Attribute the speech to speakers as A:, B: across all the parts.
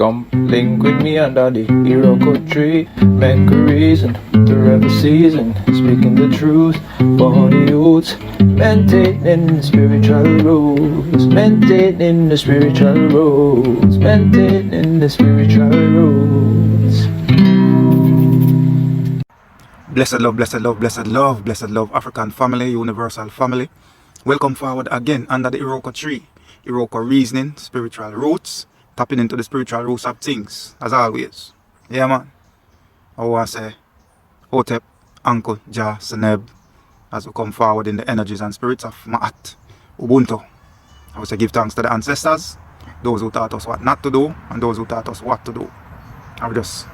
A: Come link with me under the Iroko tree. Make a reason, the rebel season. Speaking the truth for the youths. Maintaining the spiritual rules. Maintaining the spiritual rules. Maintaining the spiritual rules.
B: Blessed love, blessed love, blessed love, blessed love, African family, universal family. Welcome forward again under the Iroko tree. Iroko reasoning, spiritual roots, tapping into the spiritual roots of things, as always. Yeah, man. I want to say, Hotep, Uncle, Jah, Seneb, as we come forward in the energies and spirits of Ma'at, Ubuntu. I would say give thanks to the ancestors, those who taught us what not to do, and those who taught us what to do. I would just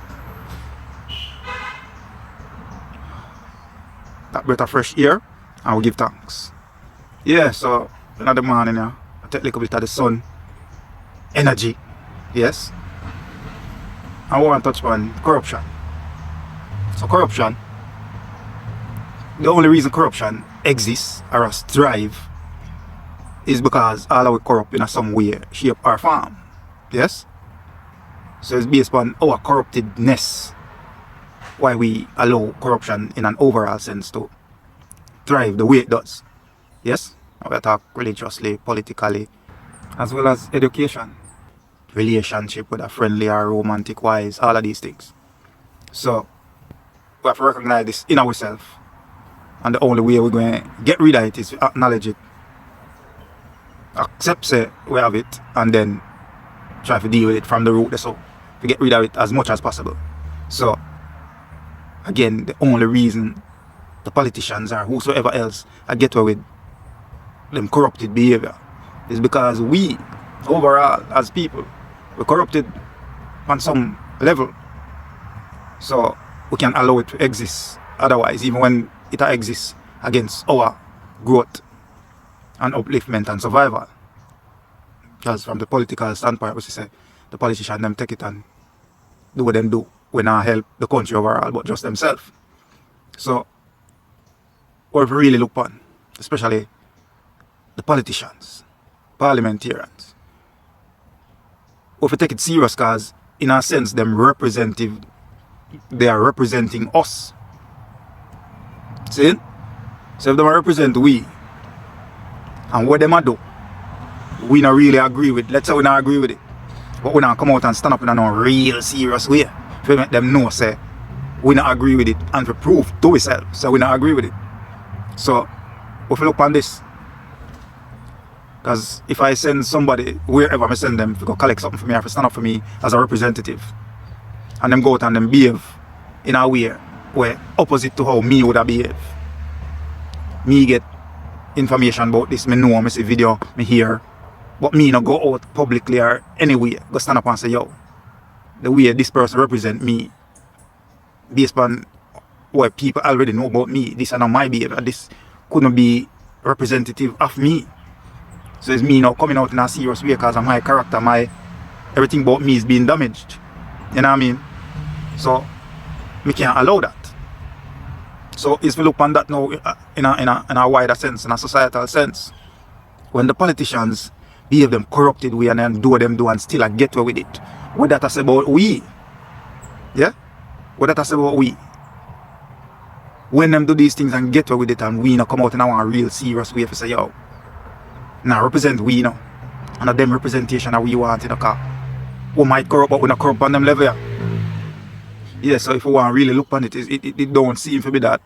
B: that breath of fresh air, and we give thanks. Yeah, so another morning here, I take a little bit of the sun energy. Yes. I want to touch on corruption. So corruption, the only reason corruption exists or us thrive is because all are corrupt in some way, shape or form. Yes? So it's based on our corruptedness why we allow corruption in an overall sense to thrive the way it does. Yes? We talk religiously, politically, as well as education, relationship, whether friendly or romantic wise, all of these things. So we have to recognize this in ourselves, and the only way we're going to get rid of it is to acknowledge it, accept say we have it, and then try to deal with it from the root, so to get rid of it as much as possible. So again, the only reason the politicians or whosoever else get away with them corrupted behavior is because we overall as people, we're corrupted on some level, so we can allow it to exist. Otherwise, even when it exists against our growth and upliftment and survival, because from the political standpoint, we say the politicians them take it and do what them do. We not help the country overall, but just themselves. So what we really look upon, especially the politicians, parliamentarians, if we take it serious, because in a sense they are representing us. See? So if they represent we, and what they do, we not really agree with. Let's say we not agree with it, but we not come out and stand up in a real serious way to make them know say we not agree with it, and to prove to ourselves so we not agree with it. So if we look on this, because if I send somebody wherever I send them to go collect something for me, I have to stand up for me as a representative, and them go out and them behave in a way where opposite to how me would have behaved. Me get information about this, me know, I see video, me hear, but me not go out publicly or anywhere, go stand up and say, yo, the way this person represent me, based on what people already know about me, this is not my behavior, this couldn't be representative of me. So it's me now coming out in a serious way because of my character, my everything about me is being damaged. You know what I mean? So we can't allow that. So if we look on that now in a wider sense, in a societal sense, when the politicians behave them corrupted way and then do what them do and still get away with it, what that is about we? Yeah? What that is about we? When them do these things and get away with it and we not come out in a real serious way to say, yo, now represent we now. And them representation that we want in the car. We might corrupt, but we not corrupt on them level. Yeah, so if we want to really look on it, it don't seem to be that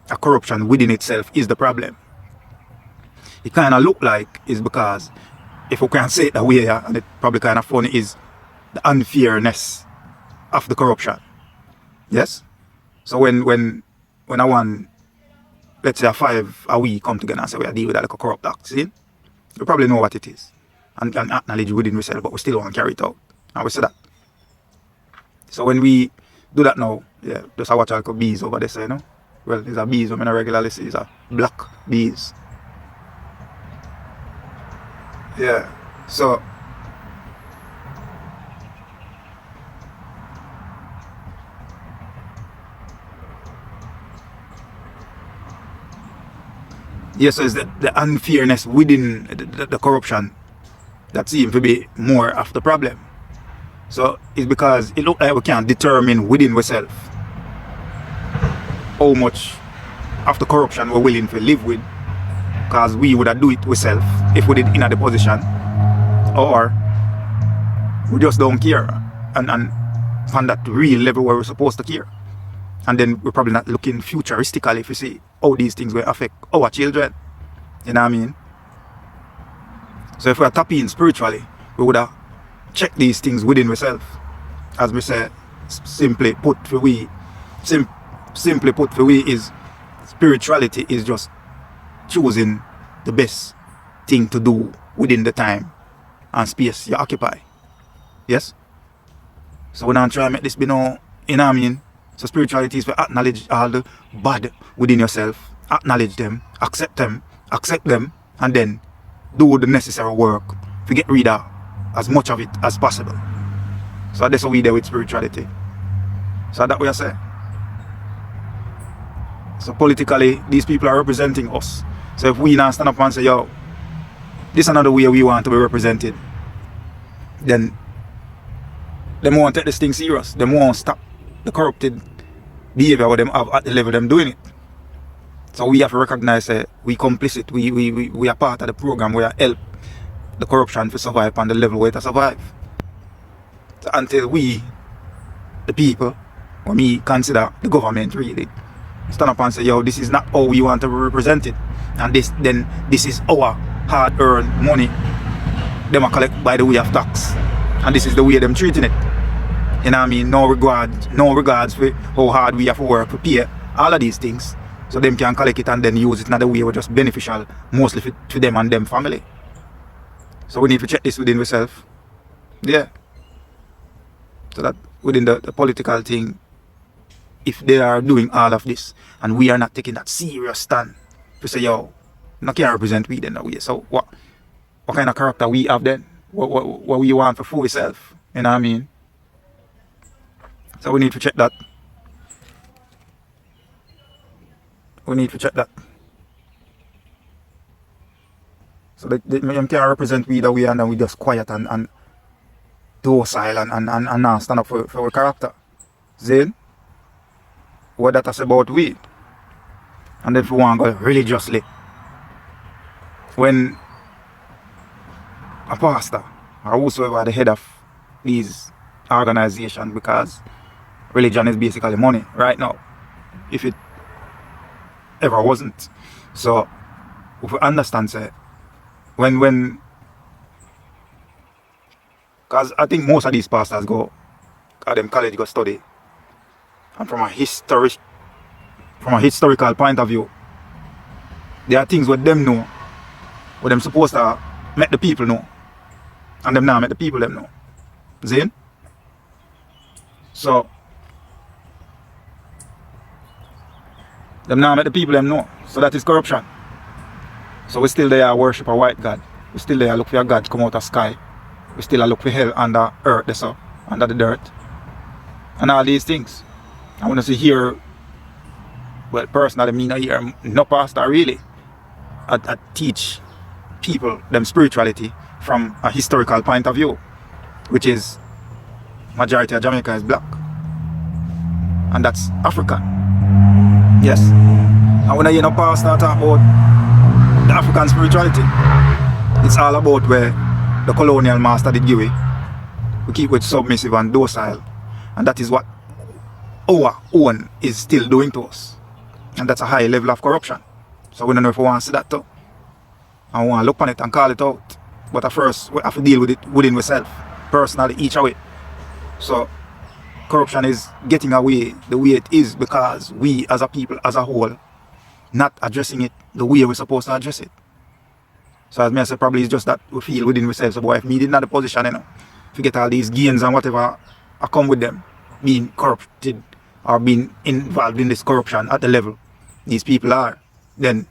B: a corruption within itself is the problem. It kind of look like is because, if we can say it that way, and it probably kind of funny, is the unfairness of the corruption. Yes? So when I want, let's say a 5 a week come together and say we are dealing with that like a corrupt act, see? We probably know what it is and acknowledge within ourselves, but we still want to carry it out. And we say that. So when we do that now, yeah, just I watch like a bees over there, you know? Well, these are bees, I mean, I regularly see, these are black bees. Yeah, so yes, so it's the unfairness within the corruption that seems to be more of the problem. So it's because it look like we can't determine within ourselves how much of the corruption we're willing to live with, because we would have do it ourselves if we did in the position, or we just don't care and on that real level where we're supposed to care. And then we're probably not looking futuristically if we see how these things will affect our children. You know what I mean? So if we are tapping spiritually, we would have checked these things within ourselves. As we say, simply put for we is spirituality is just choosing the best thing to do within the time and space you occupy. Yes? So we don't try to make this be no, you know what I mean? So spirituality is to acknowledge all the bad within yourself, acknowledge them, accept them, and then do the necessary work to get rid of as much of it as possible. So that's what we do with spirituality. So that's what I say. So politically, these people are representing us. So if we now stand up and say, yo, this is another way we want to be represented, then they won't take this thing serious. They won't stop the corrupted behavior with them have at the level them doing it. So we have to recognize that we complicit, we are part of the program where help the corruption to survive on the level where it survive. So until we, the people, or me consider the government really, stand up and say, yo, this is not how we want to be represented, and this is our hard-earned money them are collect by the way of tax, and this is the way them treating it. You know what I mean? No regards for how hard we have to work to pay all of these things, so them can collect it and then use it in another way which just beneficial mostly to them and them family. So we need to check this within ourselves. Yeah. So that within the political thing, if they are doing all of this and we are not taking that serious stand to say, yo, no can represent we then that way. So what kind of character we have then? What we want for fool itself? You know what I mean? So we need to check that. We need to check that. So they can't represent we that way, and then we just quiet and docile and now stand up for our character. Then what that is about we. And then if we want to go religiously, when a pastor or whosoever the head of these organizations, because religion is basically money right now, if it ever wasn't. So if we understand, say, when because I think most of these pastors go at them college go study, and from a historical point of view, there are things what them know, what them supposed to make the people know, and them now make the people them know. See? So them now make the people them know. So that is corruption. So we still there worship a white God. We still there look for a God come out of sky. We still look for hell under earth, so under the dirt. And all these things. I want to see here, well, personally, me not here, no pastor really. I teach people them spirituality from a historical point of view, which is majority of Jamaica is black, and that's Africa. Yes. And when I hear no pastor talk about the African spirituality, it's all about where the colonial master did give it. We keep it submissive and docile, and that is what our own is still doing to us, and that's a high level of corruption. So we don't know if we want to see that too, and we want to look on it and call it out. But at first we have to deal with it within ourselves, personally, each away. So corruption is getting away the way it is because we as a people as a whole not addressing it the way we're supposed to address it. So as I say, probably it's just that we feel within ourselves, so boy, if me did not the position, you know, to get all these gains and whatever I come with them, being corrupted or being involved in this corruption at the level these people are, then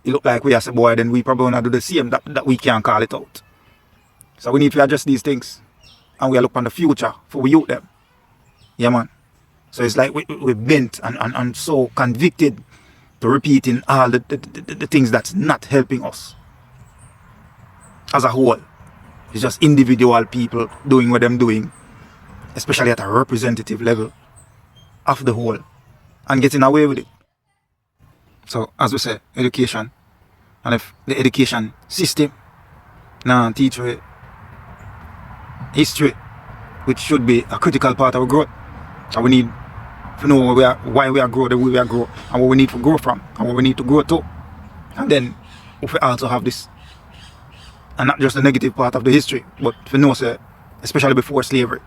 B: it look like we as a boy, then we probably want to do the same, that we can't call it out. So we need to adjust these things, and we look on the future for we youth them. Yeah, man. So it's like we're bent and so convicted to repeating all the things that's not helping us as a whole. It's just individual people doing what them doing, especially at a representative level of the whole, and getting away with it. So, as we say, education. And if the education system now teach we history, which should be a critical part of our growth, and we need to know why we are growing the way we are growing, and what we need to grow from, and what we need to grow to. And then if we also have this, and not just the negative part of the history, but if we know, say, especially before slavery,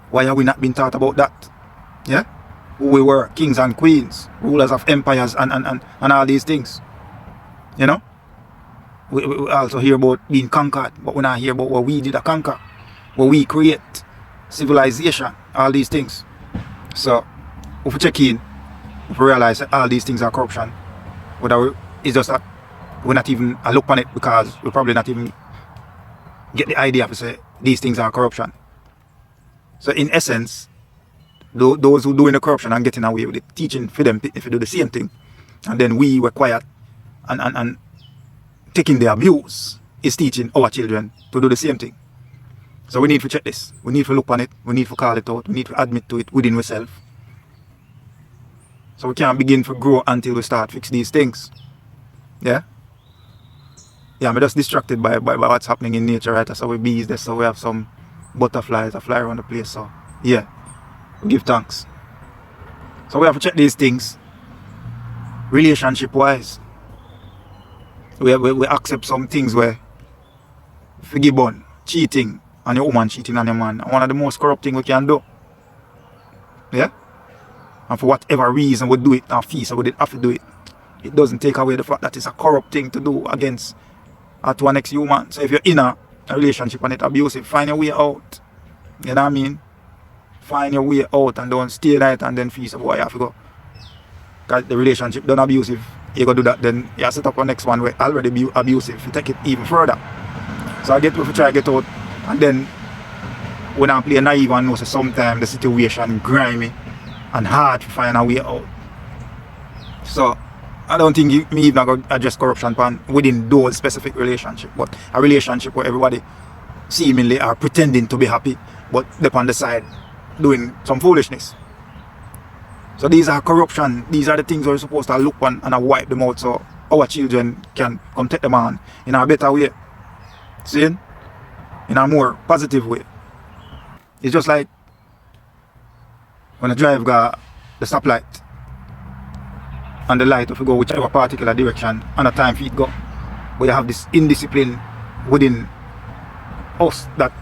B: why are we not being taught about that? Yeah? Who we were, kings and queens, rulers of empires, and all these things. You know? We also hear about being conquered, but we not hear about what we did to conquer, what we create, civilization, all these things. So, if we check in, if we realize that all these things are corruption, it's just that we're not even a look on it, because we probably not even get the idea to say these things are corruption. So in essence, those who doing the corruption and getting away with it, teaching for them if you do the same thing, and then we were quiet and taking the abuse, is teaching our children to do the same thing. So we need to check this. We need to look on it. We need to call it out. We need to admit to it within ourselves. So we can't begin to grow until we start fix these things. Yeah? Yeah, I'm just distracted by what's happening in nature, right? So we bees there, so we have some butterflies that fly around the place. So yeah, we give thanks. So we have to check these things relationship wise. We accept some things where forgive on cheating and your woman cheating on your man, one of the most corrupt things we can do. Yeah? And for whatever reason we do it and feel so we didn't have to do it. It doesn't take away the fact that it's a corrupt thing to do against to an ex-human. So if you're in a relationship and it's abusive, find your way out. You know what I mean? Find your way out and don't stay there and then feel so boy you have to go. Because the relationship done abusive, you go do that, then you set up a next one where already be abusive. You take it even further. So if you try to get out, and then when I play naive and know so sometimes the situation grimy and hard to find a way out. So I don't think me even going to address corruption within those specific relationships, but a relationship where everybody seemingly are pretending to be happy, but they're on the side doing some foolishness. So these are corruption. These are the things we're supposed to look on and wipe them out so our children can come take them on in a better way. See? In a more positive way. It's just like when a driver got the stoplight and the light if you go whichever particular direction and the time feet go. But you have this indiscipline within us that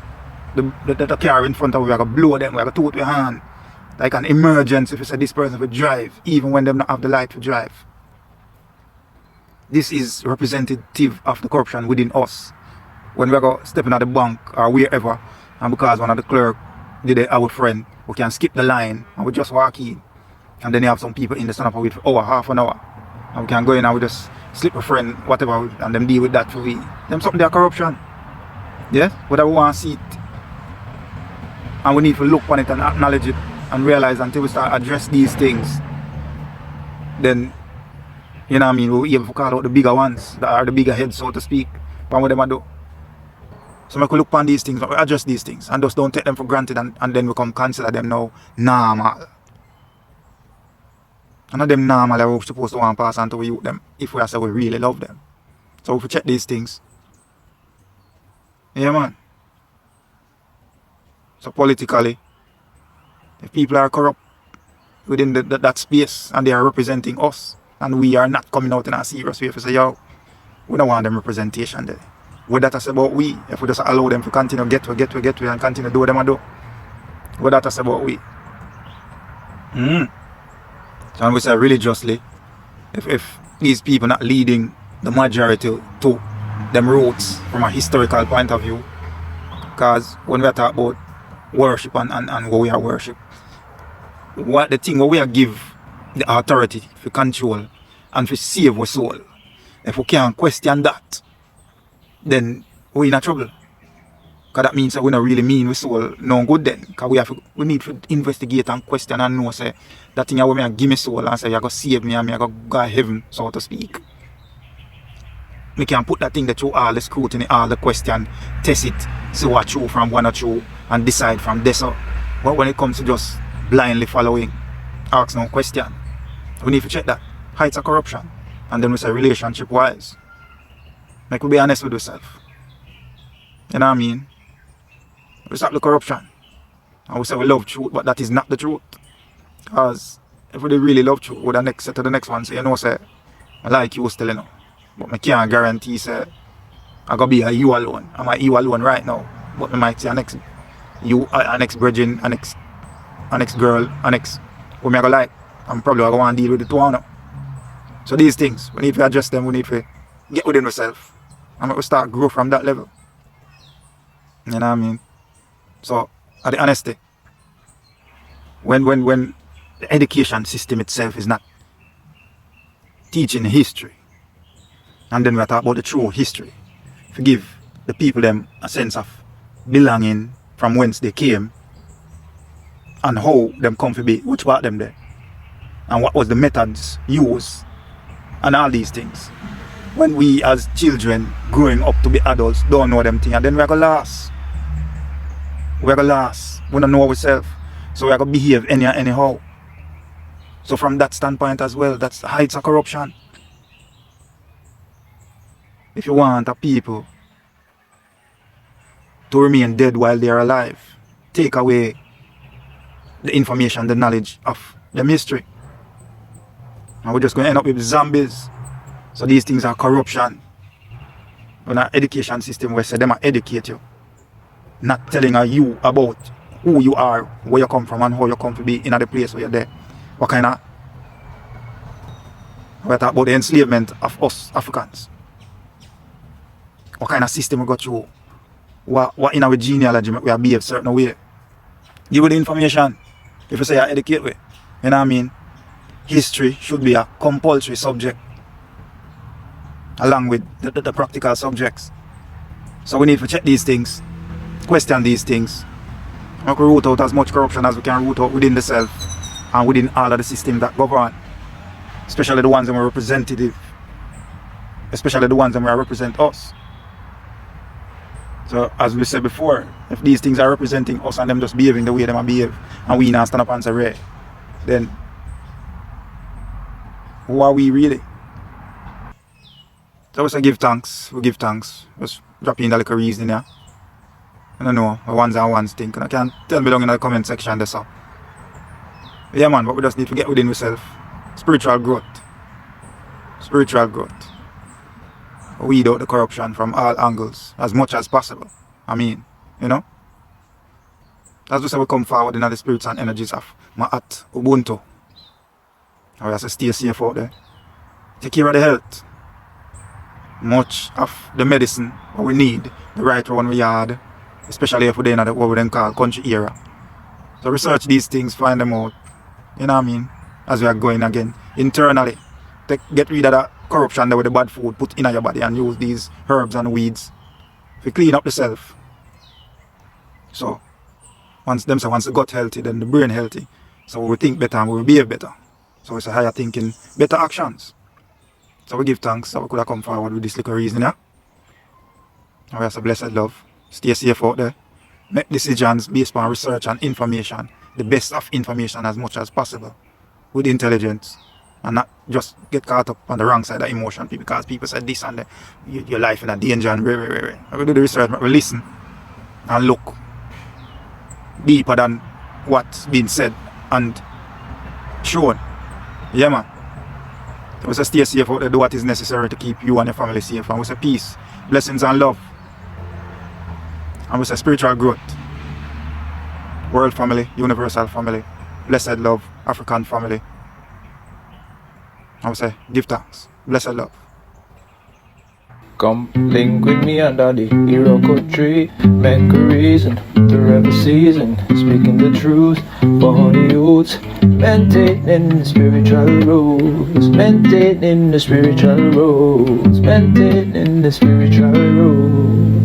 B: the car in front of we are going to blow them, we are going to toot with hand. Like an emergency if you say this person will drive, even when they don't have the light to drive. This is representative of the corruption within us. When we go stepping at the bank or wherever, and because one of the clerk did it, our friend, we can skip the line and we just walk in. And then you have some people in the stand up with for hour, half an hour. And we can go in and we just slip a friend, whatever, and them deal with that for we. Them something their corruption. Yeah? Whatever we want to see it. And we need to look on it and acknowledge it and realize until we start address these things, then, you know what I mean, we'll be able to call out the bigger ones that are the bigger heads, so to speak, and what them do. So we can look on these things, address these things, and just don't take them for granted and then we come consider them now normal. And not them normal that we're supposed to want to pass on to we youth them if we say we really love them. So if we check these things, yeah man. So politically, if people are corrupt within that space and they are representing us and we are not coming out in a serious way, if we say, yo, we don't want them representation there. What that is about we, if we just allow them to continue get to and continue do what them do. What that is about we. So and we say religiously, if these people not leading the majority to them roots from a historical point of view, because when we talk about worship and what we are worship, what the thing what we are give the authority for control and for save our soul, if we can't question that, then we're in a trouble. Because that means that we don't really mean we soul no good then. Because we need to investigate and question and know say that thing you give me soul and say you're going to save me and I'm going to go to heaven, so to speak. me can put that thing that through all the scrutiny, all the question, test it, see what true from one or two, and decide from this up. But when it comes to just blindly following, ask no question, we need to check that. Heights of corruption. And then we say relationship wise. Like we be honest with ourselves. You know what I mean? We stop the corruption. And we say we love truth, but that is not the truth. Because if we really love truth, we the say to the next one, say, you know, say, I like you still, you know. But I can't guarantee, say, I gotta be a you alone. I'm a you alone right now. But I might say an next you, an next virgin, an next girl, an next who me I go like. I'm probably gonna want to deal with it too now. So these things, we need to adjust them, we need to get within ourselves. And we start grow from that level. You know what I mean? So, at the honesty, when the education system itself is not teaching history, and then we talk about the true history, to give the people them a sense of belonging from whence they came, and how them come to be, which part them there, and what was the methods used, and all these things. When we as children growing up to be adults don't know them things, and then we're gonna last. We're gonna last. We don't know ourselves. So we're gonna behave anyhow. So from that standpoint as well, that's the heights of corruption. If you want a people to remain dead while they are alive, take away the information, the knowledge of the mystery. And we're just going to end up with zombies. So these things are corruption. In our education system, we say them are educate you, not telling you about who you are, where you come from, and how you come to be in the place where you're there. What kind of, we talk about the enslavement of us Africans. What kind of system we go through? What in our genealogy we behave a certain way. Give you the information. If you say you educate we, you know what I mean? History should be a compulsory subject along with the practical subjects. So we need to check these things, question these things, and we root out as much corruption as we can root out within the self and within all of the systems that govern, especially the ones that are representative, especially the ones that represent us. So as we said before, if these things are representing us and them just behaving the way they behave, and we not stand up and say right, then who are we really? So we say give thanks, we give thanks. Just drop in a little reason here. I don't know, ones and ones think. And I can tell me down in the comment section this up. Yeah man, but we just need to get within ourselves. Spiritual growth. Spiritual growth. Weed out the corruption from all angles as much as possible. I mean, you know? As we say, we come forward in the spirits and energies of Ma'at Ubuntu. I have to stay safe out there. Take care of the health. Much of the medicine what we need, the right one we had, especially if we're in what we then call country era. So research these things, find them out. You know what I mean? As we are going again. Internally. Get rid of that corruption there with the bad food, put in your body and use these herbs and weeds to clean up the self. So once the gut healthy, then the brain healthy. So we think better and we will behave better. So it's a higher thinking, better actions. So we give thanks that we could have come forward with this little reason, yeah? And we have a blessed love. Stay safe out there. Make decisions based on research and information. The best of information as much as possible. With intelligence. And not just get caught up on the wrong side of emotion because people said this and that. Your life in a danger and we do the research, we listen and look deeper than what's been said and shown. Yeah man. So we say stay safe out there, do what is necessary to keep you and your family safe. And we say peace, blessings and love. And we say spiritual growth. World family, universal family, blessed love, African family. And we say give thanks, blessed love.
A: Come link with me under the Iroko tree. Make a reason, the rebel season. Speaking the truth for the youths. Maintaining the spiritual rules. Maintaining the spiritual rules. Maintaining the spiritual rules.